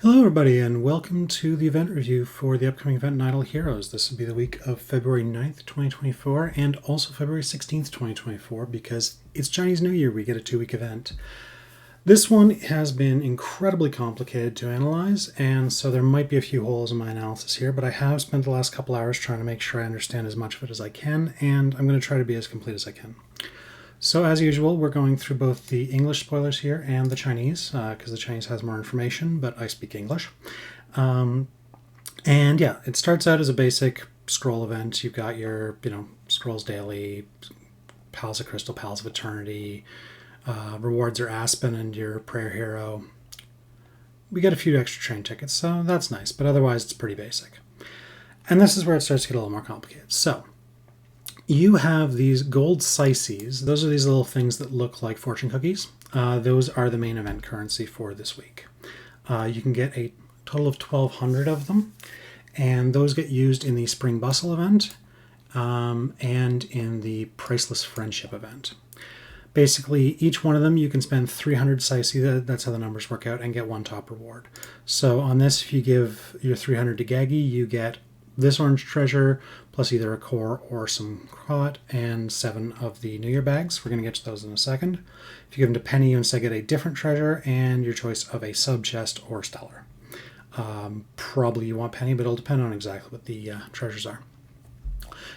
Hello everybody and welcome to the event review for the upcoming event Idle Heroes. This will be the week of February 9th, 2024 and also February 16th, 2024 because it's Chinese New Year, we get a 2-week event. This one has been incredibly complicated to analyze, and so there might be a few holes in my analysis here, but I have spent the last couple hours trying to make sure I understand as much of it as I can, and I'm going to try to be as complete as I can. So as usual, we're going through both the English spoilers here and the Chinese, because the Chinese has more information, but I speak English. And yeah, it starts out as a basic scroll event. You've got your, scrolls daily, Palace of Crystal, Palace of Eternity, rewards are Aspen and your prayer hero. We get a few extra train tickets, so that's nice, but otherwise it's pretty basic. And this is where it starts to get a little more complicated. So you have these gold slices. Those are these little things that look like fortune cookies. Those are the main event currency for this week. You can get a total of 1,200 of them, and those get used in the Spring Bustle event and in the Priceless Friendship event. Basically, each one of them you can spend 300 slices, that's how the numbers work out, and get one top reward. So on this, if you give your 300 to Gaggy, you get this orange treasure, plus either a core or some crot, and 7 of the New Year bags. We're going to get to those in a second. If you give them to Penny, you instead get a different treasure and your choice of a sub chest or stellar. Probably you want Penny, but it'll depend on exactly what the treasures are.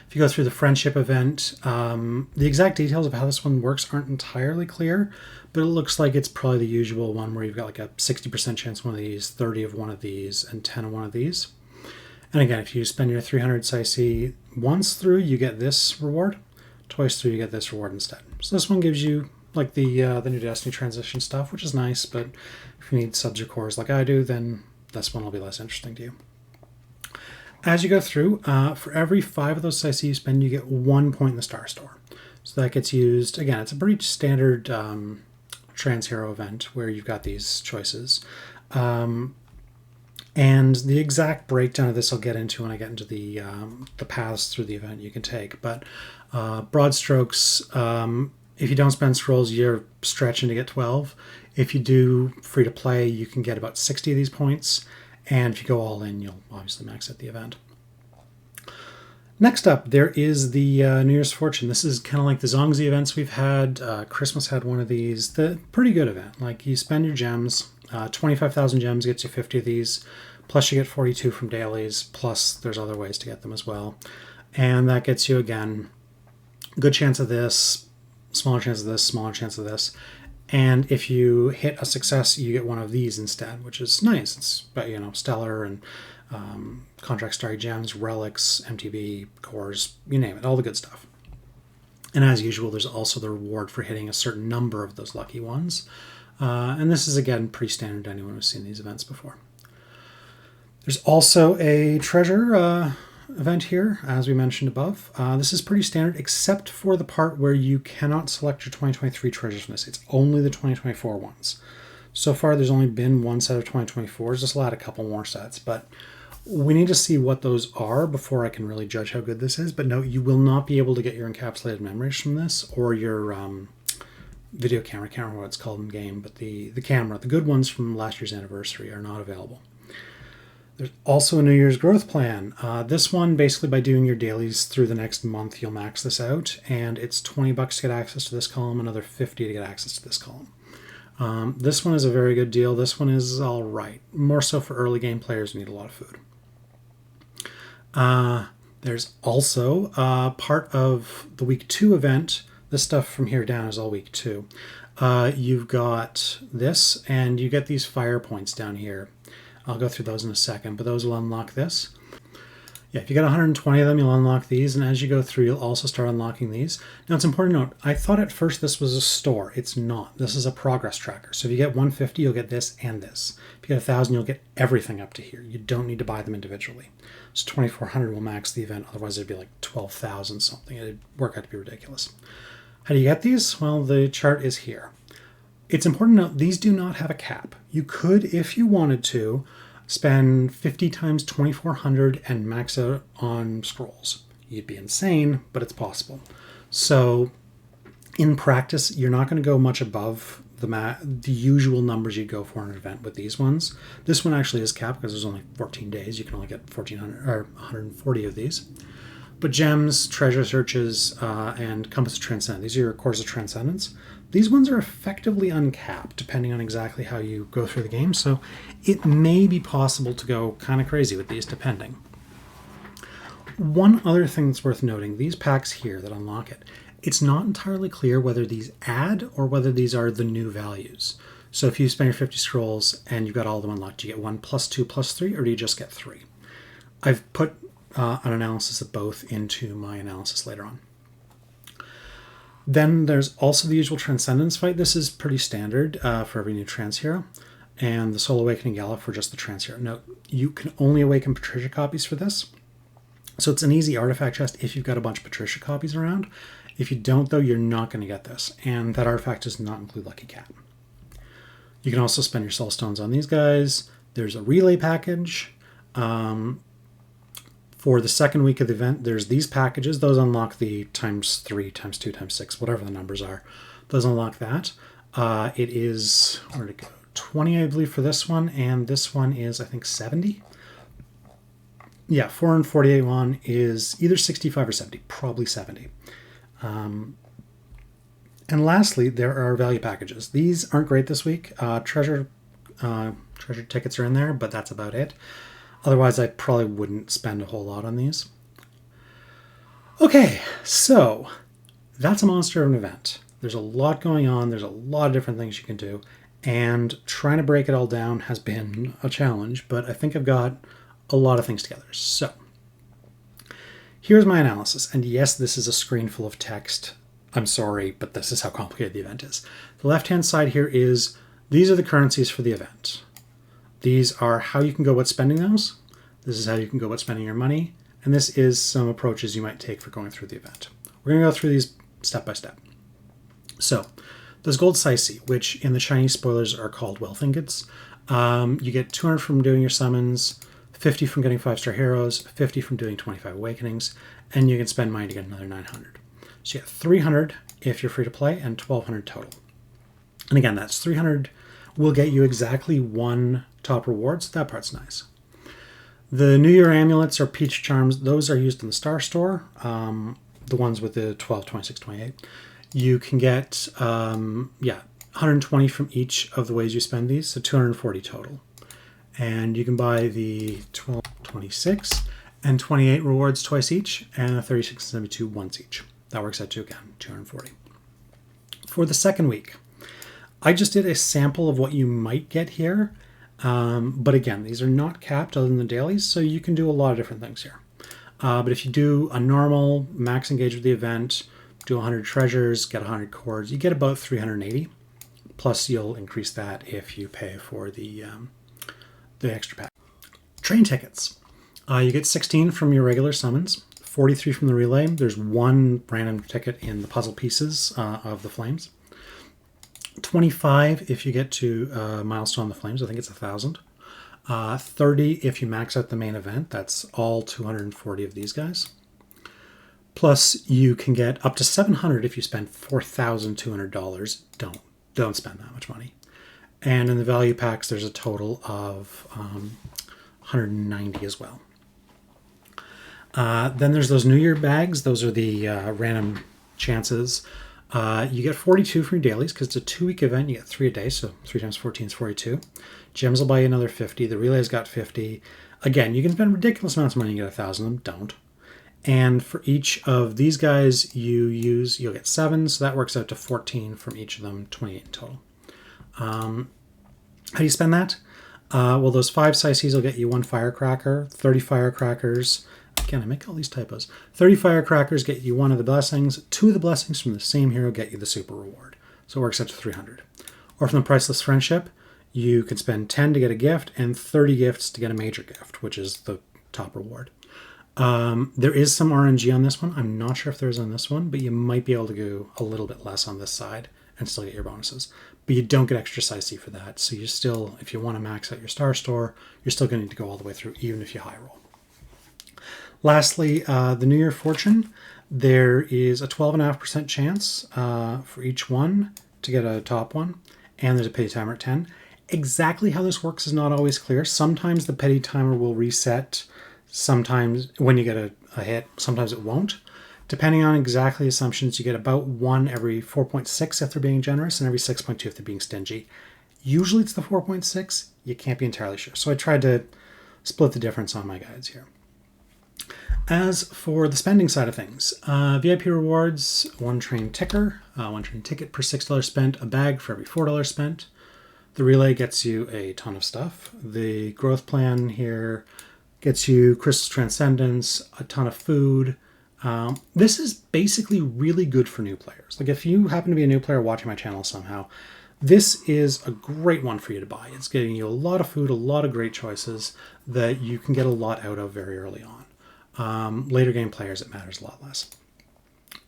If you go through the friendship event, the exact details of how this one works aren't entirely clear, but it looks like it's probably the usual one where you've got like a 60% chance of one of these, 30 of one of these, and 10 of one of these. And again, if you spend your 300 SIC once through, you get this reward. Twice through, you get this reward instead. So this one gives you like the new Destiny transition stuff, which is nice, but if you need subs or cores like I do, then this one will be less interesting to you. As you go through, for every 5 of those SIC you spend, you get 1 point in the Star Store. So that gets used, again, it's a pretty standard trans hero event where you've got these choices. And the exact breakdown of this I'll get into when I get into the paths through the event you can take. But broad strokes, if you don't spend scrolls, you're stretching to get 12. If you do free to play, you can get about 60 of these points. And if you go all in, you'll obviously max at the event. Next up, there is the New Year's Fortune. This is kind of like the Zongzi events we've had. Christmas had one of these. The pretty good event. Like you spend your gems. 25,000 gems gets you 50 of these, plus you get 42 from dailies, plus there's other ways to get them as well. And that gets you, again, good chance of this, smaller chance of this, smaller chance of this. And if you hit a success, you get one of these instead, which is nice. It's, stellar and contract starry gems, relics, MTB, cores, you name it, all the good stuff. And as usual, there's also the reward for hitting a certain number of those lucky ones. And this is, again, pretty standard to anyone who's seen these events before. There's also a treasure event here, as we mentioned above. This is pretty standard, except for the part where you cannot select your 2023 treasures from this. It's only the 2024 ones. So far, there's only been one set of 2024s. Just allowed a couple more sets, but we need to see what those are before I can really judge how good this is. But no, you will not be able to get your encapsulated memories from this or your video camera. I can't remember what it's called in game, but the camera, the good ones from last year's anniversary, are not available. There's also a New Year's growth plan. This one, basically by doing your dailies through the next month, you'll max this out, and it's $20 to get access to this column, another $50 to get access to this column. This one is a very good deal. This one is all right. More so for early game players who need a lot of food. There's also part of the week 2 event. This stuff from here down is all week 2. You've got this, and you get these fire points down here. I'll go through those in a second, but those will unlock this. Yeah, if you get 120 of them, you'll unlock these, and as you go through, you'll also start unlocking these. Now, it's important to note, I thought at first this was a store. It's not. This is a progress tracker. So if you get 150, you'll get this and this. If you get 1,000, you'll get everything up to here. You don't need to buy them individually. So 2,400 will max the event. Otherwise, it'd be like 12,000 something. It'd work out to be ridiculous. How do you get these? Well, the chart is here. It's important to note, these do not have a cap. You could, if you wanted to, spend 50 times 2,400 and max out on scrolls. You'd be insane, but it's possible. So in practice, you're not going to go much above the usual numbers you'd go for in an event with these ones. This one actually is capped because there's only 14 days. You can only get 1,400 or 140 of these. But gems, treasure searches, and Compass of Transcendence. These are your Cores of Transcendence. These ones are effectively uncapped, depending on exactly how you go through the game. So it may be possible to go kind of crazy with these, depending. One other thing that's worth noting, these packs here that unlock it, it's not entirely clear whether these add or whether these are the new values. So if you spend your 50 scrolls and you've got all of them unlocked, do you get 1 plus 2 plus 3, or do you just get 3? I've put an analysis of both into my analysis later on. Then there's also the usual Transcendence fight. This is pretty standard for every new trans hero. And the Soul Awakening Gala for just the trans hero. Note, you can only awaken Patricia copies for this. So it's an easy artifact chest if you've got a bunch of Patricia copies around. If you don't, though, you're not going to get this. And that artifact does not include Lucky Cat. You can also spend your soul stones on these guys. There's a relay package. For the second week of the event, there's these packages. Those unlock the times 3, times 2, times 6, whatever the numbers are. Those unlock that. It is, where'd it go? 20, I believe, for this one. And this one is, I think, 70. Yeah, 448 one is either 65 or 70. Probably 70. And lastly, there are value packages. These aren't great this week. Treasure tickets are in there, but that's about it. Otherwise, I probably wouldn't spend a whole lot on these. Okay, so that's a monster of an event. There's a lot going on. There's a lot of different things you can do. And trying to break it all down has been a challenge, but I think I've got a lot of things together. So here's my analysis. And yes, this is a screen full of text. I'm sorry, but this is how complicated the event is. The left-hand side here is, these are the currencies for the event. These are how you can go about spending those. This is how you can go about spending your money. And this is some approaches you might take for going through the event. We're going to go through these step by step. So there's gold Sicey, which in the Chinese spoilers are called wealth ingots. You get 200 from doing your summons, 50 from getting 5-star heroes, 50 from doing 25 awakenings, and you can spend money to get another 900. So you get 300 if you're free to play, and 1,200 total. And again, that's 300 will get you exactly 1 top reward, so that part's nice. The New Year amulets or peach charms, those are used in the Star Store, the ones with the 12, 26, 28. You can get 120 from each of the ways you spend these, so 240 total. And you can buy the 12, 26, and 28 rewards twice each, and the 36 and 72 once each. That works out to, again, 240. For the second week, I just did a sample of what you might get here. But again, these are not capped other than the dailies, so you can do a lot of different things here. But if you do a normal max engage with the event, do 100 treasures, get 100 cords, you get about 380. Plus, you'll increase that if you pay for the extra pack. Train tickets. You get 16 from your regular summons, 43 from the relay. There's 1 random ticket in the puzzle pieces of the flames. 25 if you get to milestone on the flames. I think it's 1,000. 30 if you max out the main event. That's all 240 of these guys. Plus, you can get up to 700 if you spend $4,200. Don't spend that much money. And in the value packs, there's a total of 190 as well. Then there's those New Year bags. Those are the random chances. You get 42 from your dailies because it's a 2-week event. You get 3 a day, so 3 times 14 is 42. Gems will buy you another 50. The relay's got 50. Again, you can spend ridiculous amounts of money and get 1,000 of them. Don't. And for each of these guys you'll get 7, so that works out to 14 from each of them, 28 in total. How do you spend that? Well, those 5 Sicey's will get you 1 firecracker, 30 firecrackers. Again, I make all these typos. 30 firecrackers get you 1 of the blessings. 2 of the blessings from the same hero get you the super reward. So it works out to 300. Or from the Priceless Friendship, you can spend 10 to get a gift and 30 gifts to get a major gift, which is the top reward. There is some RNG on this one. I'm not sure if there's on this one, but you might be able to go a little bit less on this side and still get your bonuses. But you don't get extra Sicey for that. So you still, if you want to max out your Star Store, you're still going to need to go all the way through, even if you high roll. Lastly, the New Year Fortune. There is a 12.5% chance for each one to get a top one. and there's a pity timer at 10. Exactly how this works is not always clear. Sometimes the pity timer will reset, sometimes when you get a hit, sometimes it won't. Depending on exactly assumptions, you get about 1 every 4.6 if they're being generous, and every 6.2 if they're being stingy. Usually it's the 4.6. You can't be entirely sure. So I tried to split the difference on my guides here. As for the spending side of things, VIP rewards, 1 train ticket per $6 spent, a bag for every $4 spent. The relay gets you a ton of stuff. The growth plan here gets you Crystal Transcendence, a ton of food. This is basically really good for new players. Like if you happen to be a new player watching my channel somehow, this is a great one for you to buy. It's getting you a lot of food, a lot of great choices that you can get a lot out of very early on. Later game players, it matters a lot less.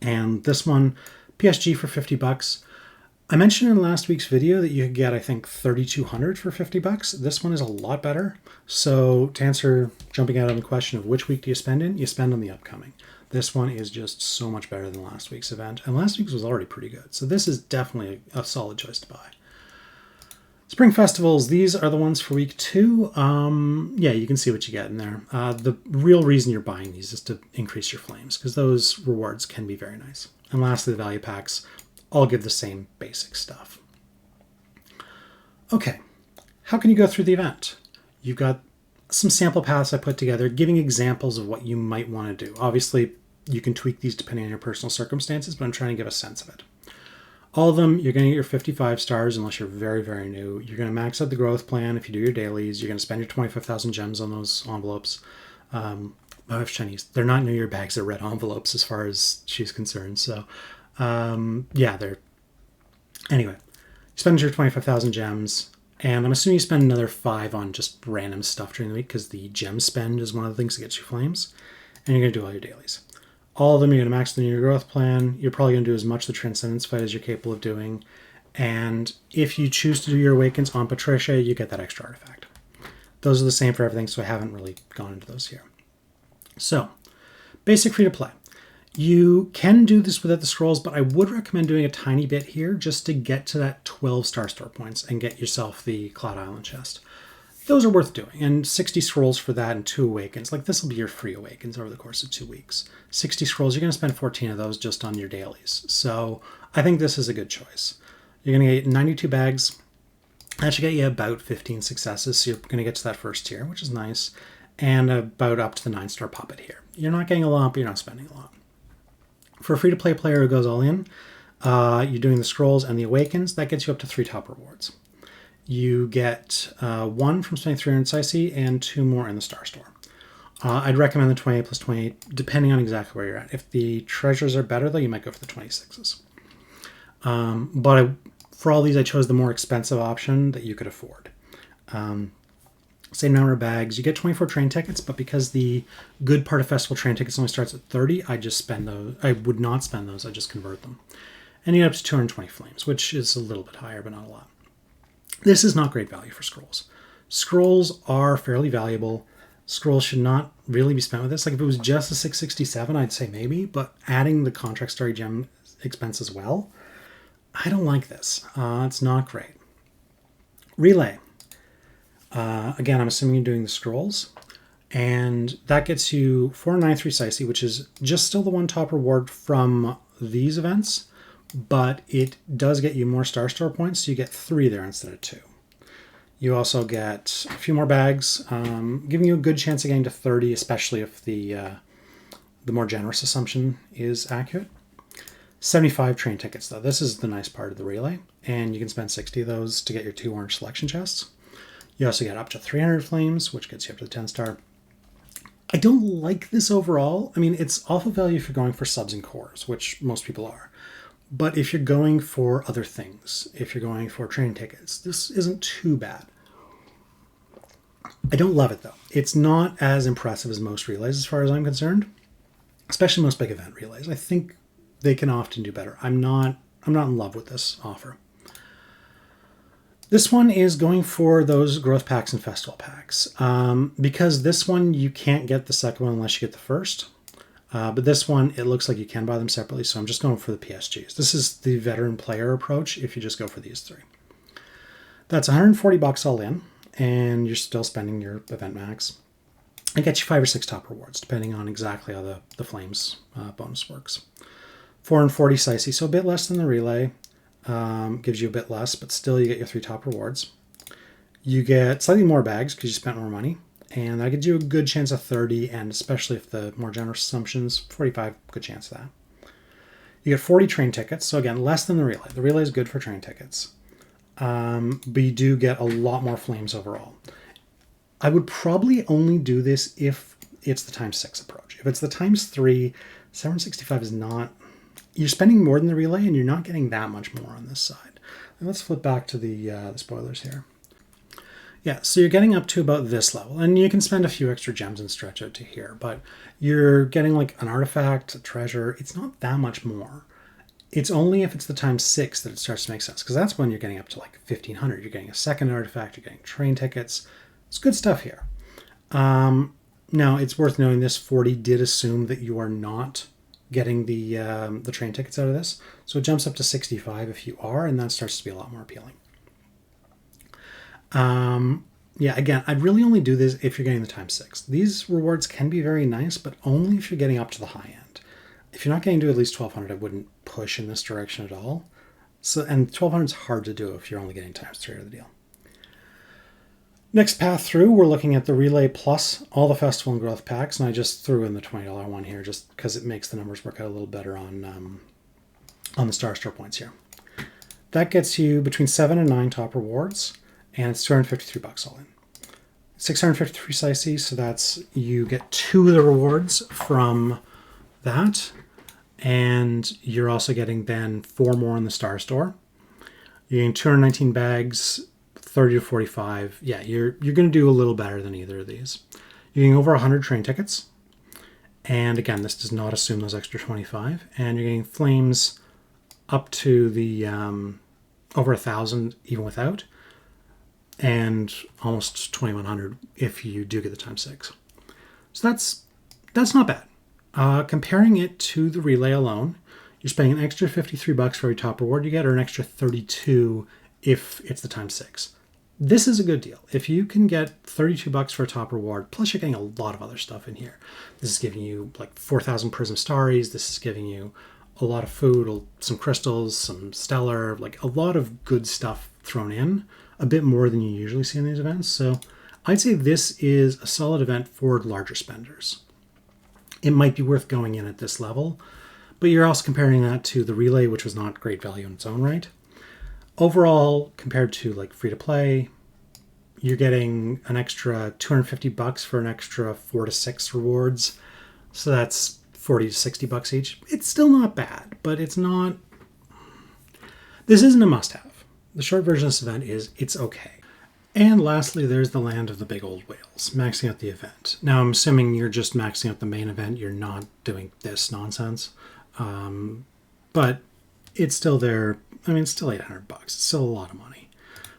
And this one, PSG for $50. I mentioned in last week's video that you could get, I think, 3,200 for $50. This one is a lot better. So to answer, jumping out on the question of which week do you spend in, you spend on the upcoming. This one is just so much better than last week's event. And last week's was already pretty good. So this is definitely a solid choice to buy. Spring festivals, these are the ones for week 2. Yeah, you can see what you get in there. The real reason you're buying these is to increase your flames, because those rewards can be very nice. And lastly, the value packs all give the same basic stuff. Okay, how can you go through the event? You've got some sample paths I put together giving examples of what you might want to do. Obviously, you can tweak these depending on your personal circumstances, but I'm trying to give a sense of it. All of them, you're going to get your 55 stars unless you're very, very new. You're going to max out the growth plan if you do your dailies. You're going to spend your 25,000 gems on those envelopes. My wife's Chinese. They're not New Year bags, they're red envelopes as far as she's concerned. So, yeah, anyway, you spend your 25,000 gems, and I'm assuming you spend another 5 on just random stuff during the week because the gem spend is one of the things that gets you flames, and you're going to do all your dailies. All of them, you're going to max the New Year growth plan. You're probably going to do as much of the Transcendence fight as you're capable of doing, and if you choose to do your Awakens on Patricia, you get that extra artifact. Those are the same for everything, so I haven't really gone into those here. So, basic free-to-play. You can do this without the scrolls, but I would recommend doing a tiny bit here just to get to that 12 Star Store points and get yourself the Cloud Island chest. Those are worth doing, and 60 scrolls for that and 2 Awakens. Like, this will be your free Awakens over the course of 2 weeks. 60 scrolls, you're going to spend 14 of those just on your dailies. So I think this is a good choice. You're going to get 92 bags. That should get you about 15 successes, so you're going to get to that first tier, which is nice, and about up to the 9-star puppet here. You're not getting a lot, but you're not spending a lot. For a free-to-play player who goes all in, you're doing the scrolls and the Awakens. That gets you up to 3 top rewards. You get 1 from spending 300 Sicey and 2 more in the Star Store. I'd recommend the 28 plus 28, depending on exactly where you're at. If the treasures are better, though, you might go for the 26s. For all these, I chose the more expensive option that you could afford. Same number of bags. You get 24 train tickets, but because the good part of festival train tickets only starts at 30, I just spend those. I would not spend those. I just convert them. And you get up to 220 flames, which is a little bit higher, but not a lot. This is not great value for scrolls. Scrolls are fairly valuable. Scrolls should not really be spent with this. Like if it was just a 667, I'd say maybe, but adding the contract story gem expense as well, I don't like this. It's not great. Relay. Again, I'm assuming you're doing the scrolls, and that gets you 493 Sicey, which is just still the 1 top reward from these events, but it does get you more Star Store points, so you get 3 there instead of 2. You also get a few more bags, giving you a good chance of getting to 30, especially if the more generous assumption is accurate. 75 train tickets, though. This is the nice part of the relay, and you can spend 60 of those to get your 2 orange selection chests. You also get up to 300 flames, which gets you up to the 10-star. I don't like this overall. I mean, it's awful value if you're going for subs and cores, which most people are. But if you're going for other things, if you're going for train tickets, this isn't too bad. I don't love it, though. It's not as impressive as most relays as far as I'm concerned, especially most big event relays. I think they can often do better. I'm not in love with this offer. This one is going for those growth packs and festival packs. Because this one, you can't get the second one unless you get the first. But this one, it looks like you can buy them separately, so I'm just going for the PSGs. This is the veteran player approach if you just go for these 3. That's 140 bucks all in, and you're still spending your event max. It gets you 5 or 6 top rewards, depending on exactly how the Flames bonus works. 440 Sicey, so a bit less than the relay. Gives you a bit less, but still you get your 3 top rewards. You get slightly more bags because you spent more money, and that gives you a good chance of 30, and especially if the more generous assumptions, 45, good chance of that. You get 40 train tickets, so again, less than the relay. The relay is good for train tickets. But you do get a lot more Flames overall. I would probably only do this if it's the ×6 approach. If it's the ×3, 765 is not... You're spending more than the relay, and you're not getting that much more on this side. And let's flip back to the spoilers here. Yeah, so you're getting up to about this level, and you can spend a few extra gems and stretch out to here, but you're getting like an artifact, a treasure. It's not that much more. It's only if it's the ×6 that it starts to make sense, because that's when you're getting up to like 1,500. You're getting a second artifact, you're getting train tickets. It's good stuff here. Now, it's worth noting this 40 did assume that you are not getting the train tickets out of this, so it jumps up to 65 if you are, and that starts to be a lot more appealing. Yeah, again, I'd really only do this if you're getting the ×6. These rewards can be very nice, but only if you're getting up to the high end. If you're not getting to at least 1,200, I wouldn't push in this direction at all. So, and 1,200 is hard to do if you're only getting ×3 of the deal. Next path through, we're looking at the Relay plus all the Festival and Growth packs, and I just threw in the $20 one here just because it makes the numbers work out a little better on the Star Store points here. That gets you between 7 and 9 top rewards, and it's 253 bucks all in. 653 Sicey, so that's, you get 2 of the rewards from that, and you're also getting then 4 more in the Star Store. You're getting 219 bags, 30 to 45. Yeah, you're going to do a little better than either of these. You're getting over 100 train tickets, and again, this does not assume those extra 25, and you're getting Flames up to the over 1,000 even without, and almost 2,100 if you do get the ×6. So that's not bad. Comparing it to the relay alone, you're spending an extra 53 bucks for every top reward you get, or an extra 32 if it's the ×6. This is a good deal. If you can get 32 bucks for a top reward, plus you're getting a lot of other stuff in here. This is giving you like 4,000 Prism Starries. This is giving you a lot of food, some crystals, some stellar, like a lot of good stuff thrown in, a bit more than you usually see in these events. So I'd say this is a solid event for larger spenders. It might be worth going in at this level, but you're also comparing that to the relay, which was not great value in its own right. Overall, compared to like free to play, you're getting an extra 250 bucks for an extra 4 to 6 rewards. So that's 40 to 60 bucks each. It's still not bad, but it's not, this isn't a must-have. The short version of this event is it's okay. And lastly, there's the Land of the Big Old Whales, maxing out the event. Now, I'm assuming you're just maxing out the main event. You're not doing this nonsense. But it's still there. I mean, it's still 800 bucks. It's still a lot of money.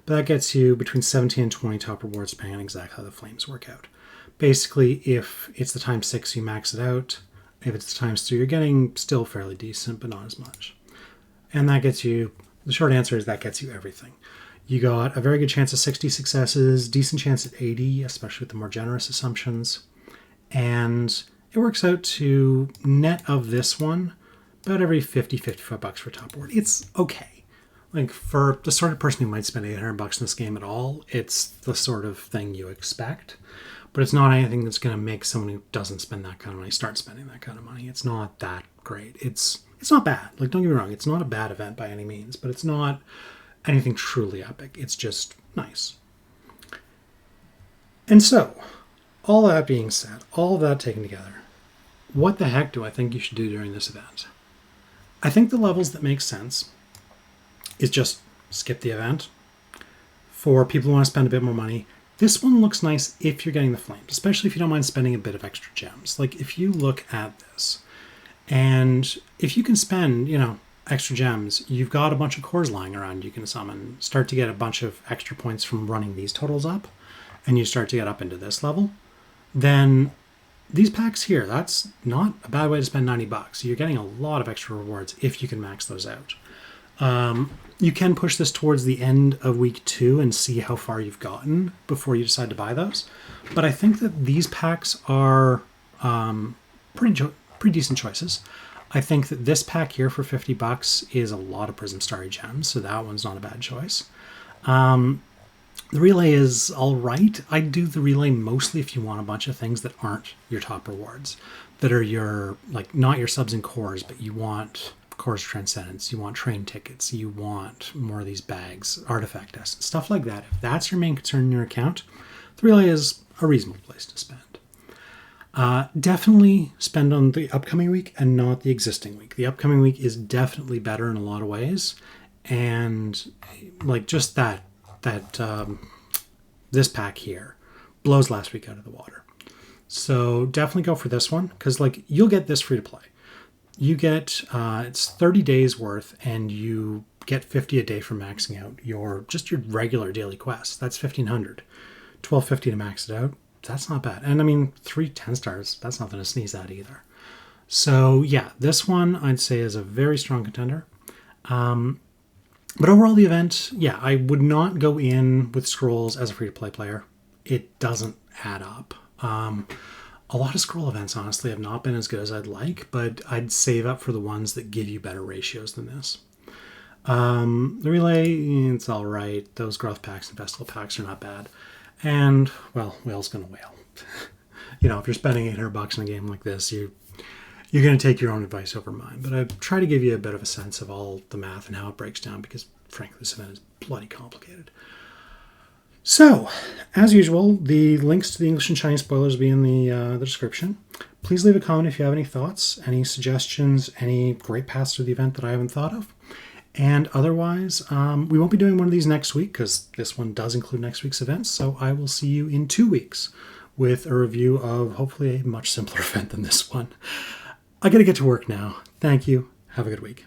But that gets you between 17 and 20 top rewards, depending on exactly how the Flames work out. Basically, if it's the ×6, you max it out. If it's the ×3, you're getting still fairly decent, but not as much. And that gets you, the short answer is that gets you everything. You got a very good chance of 60 successes, decent chance at 80, especially with the more generous assumptions. And it works out to net of this one, about every 50, 55 bucks for top reward. It's okay. Like for the sort of person who might spend 800 bucks in this game at all, it's the sort of thing you expect. But it's not anything that's going to make someone who doesn't spend that kind of money start spending that kind of money. It's not that great. It's not bad. Like, don't get me wrong. It's not a bad event by any means, but it's not anything truly epic. It's just nice. And so, all that being said, all of that taken together, what the heck do I think you should do during this event? I think the levels that make sense is just skip the event. For people who want to spend a bit more money, this one looks nice if you're getting the Flames, especially if you don't mind spending a bit of extra gems. Like if you look at this, and if you can spend, extra gems, you've got a bunch of cores lying around you can summon, start to get a bunch of extra points from running these totals up, and you start to get up into this level, then these packs here, that's not a bad way to spend 90 bucks. You're getting a lot of extra rewards if you can max those out. You can push this towards the end of week 2 and see how far you've gotten before you decide to buy those. But I think that these packs are pretty decent choices. I think that this pack here for $50 is a lot of Prism Starry Gems, so that one's not a bad choice. The relay is all right. I do the relay mostly if you want a bunch of things that aren't your top rewards, that are your, like, not your subs and cores, but you want Cores Transcendence, you want train tickets, you want more of these bags, artifact essence, stuff like that. If that's your main concern in your account, the relay is a reasonable place to spend. Definitely spend on the upcoming week and not the existing week. The upcoming week is definitely better in a lot of ways, and like just this pack here blows last week out of the water. So definitely go for this one, because like you'll get this free to play. You get it's 30 days worth, and you get 50 a day for maxing out your regular daily quests. That's 1,500. 1,250 to max it out. That's not bad. And I mean, 3 10 stars, that's nothing to sneeze at either. So yeah, this one I'd say is a very strong contender. But overall, the event, yeah, I would not go in with scrolls as a free-to-play player. It doesn't add up. A lot of scroll events, honestly, have not been as good as I'd like, but I'd save up for the ones that give you better ratios than this. The relay, it's all right. Those growth packs and festival packs are not bad. And, well, whale's going to whale. You know, if you're spending $800 in a game like this, you're going to take your own advice over mine. But I try to give you a bit of a sense of all the math and how it breaks down, because, frankly, this event is bloody complicated. So, as usual, the links to the English and Chinese spoilers will be in the description. Please leave a comment if you have any thoughts, any suggestions, any great paths to the event that I haven't thought of. And otherwise, we won't be doing one of these next week, because this one does include next week's events. So I will see you in 2 weeks with a review of hopefully a much simpler event than this one. I got to get to work now. Thank you. Have a good week.